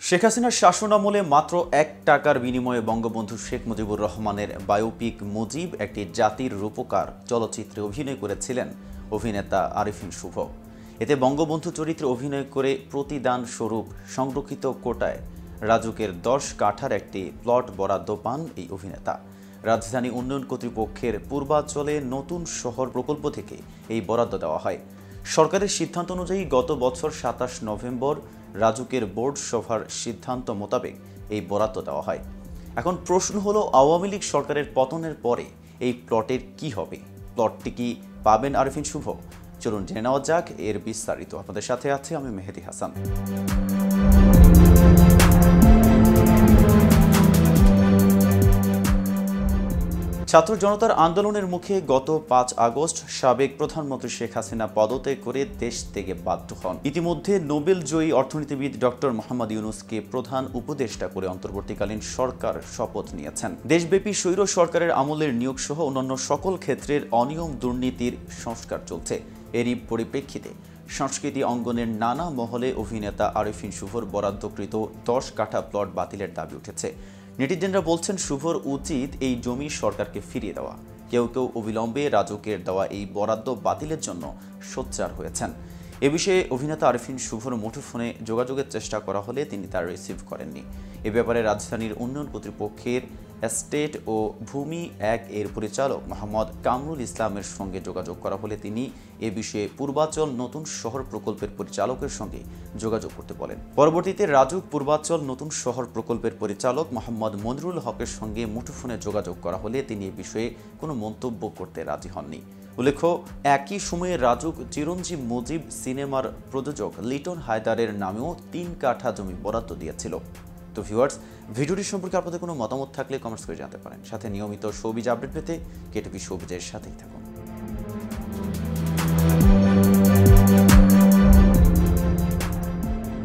শেখ হাসিনার শাসনামলে মাত্র ১ টাকার বিনিময়ে বঙ্গবন্ধু শেখ মুজিবুর রহমানের বায়োপিক মুজিব একটি জাতির রূপকার চলচ্চিত্রে অভিনয় করেছিলেন অভিনেতা আরিফিন শুভ। এতে বঙ্গবন্ধু চরিত্রে অভিনয় করে প্রতিদান স্বরূপ সংরক্ষিত কোটায় রাজুকের ১০ কাঠার একটি প্লট বরাদ্দ পান এই অভিনেতা। রাজধানী উন্নয়ন কর্তৃপক্ষের পূর্বাঞ্চলে নতুন শহর প্রকল্প থেকে এই বরাদ্দ দেওয়া হয়। সরকারের সিদ্ধান্ত অনুযায়ী গত বছর ২৭ নভেম্বর রাজুকের বোর্ড সভার সিদ্ধান্ত মোতাবেক এই বরাদ্দ দেওয়া হয়। এখন প্রশ্ন হলো, আওয়ামী লীগ সরকারের পতনের পরে এই প্লটের কি হবে? প্লটটি কি পাবেন আরিফিন শুভ? চলুন জেনে নেওয়া যাক এর বিস্তারিত। আপনাদের সাথে আছে আমি মেহেদি হাসান। ছাত্র জনতার আন্দোলনের মুখে গত ৫ আগস্ট সাবেক প্রধানমন্ত্রী শেখ হাসিনা পদত্যাগ করে দেশ থেকে বাধ্য হন। ইতিমধ্যে নোবেল জয়ী অর্থনীতিবিদ ডক্টর মোহাম্মদ ইউনূসকে প্রধান উপদেষ্টা করে অন্তর্বর্তীকালীন সরকার শপথ নিয়েছেন। দেশব্যাপী স্বৈর সরকারের আমলের নিয়োগ সহ অন্যান্য সকল ক্ষেত্রের অনিয়ম দুর্নীতির সংস্কার চলছে। এরই পরিপ্রেক্ষিতে সংস্কৃতি অঙ্গনের নানা মহলে অভিনেতা আরিফিন শুভর বরাদ্দকৃত ১০ কাঠা প্লট বাতিলের দাবি উঠেছে। নেটিজেনরা বলছেন, শুভর উচিত এই জমি সরকারকে ফিরিয়ে দেওয়া। কেউ কেউ অবিলম্বে রাজুকের দেওয়া এই বরাদ্দ বাতিলের জন্য সোচ্চার হয়েছেন। এ বিষয়ে অভিনেতা আরিফিন শুভর মুঠোফোনে যোগাযোগের চেষ্টা করা হলে তিনি তা রিসিভ করেননি। এ ব্যাপারে রাজধানীর উন্নয়ন কর্তৃপক্ষের এস্টেট ও ভূমি ১ এর পরিচালক মোহাম্মদ কামরুল ইসলামের সঙ্গে যোগাযোগ করা হলে তিনি এ বিষয়ে পূর্বাঞ্চল নতুন শহর প্রকল্পের পরিচালকের সঙ্গে যোগাযোগ করতে বলেন। পরবর্তীতে রাজুক পূর্বাঞ্চল নতুন শহর প্রকল্পের পরিচালক মোহাম্মদ মনিরুল হকের সঙ্গে মুঠোফোনে যোগাযোগ করা হলে তিনি এ বিষয়ে কোনো মন্তব্য করতে রাজি হননি। উল্লেখ্য, একই সময়ে রাজুক চিরঞ্জীব মুজিব সিনেমার প্রযোজক লিটন হায়দারের নামেও ৩ কাঠা জমি বরাদ্দ দিয়েছিল। তো ভিউয়ার্স, ভিডিওটি সম্পর্কে আপনাদের কোনো মতামত থাকলে কমেন্টস করে জানাতে পারেন। সাথে নিয়মিত শোবিজ আপডেট পেতে কেটিভি শোবিজের সাথেই থাকুন।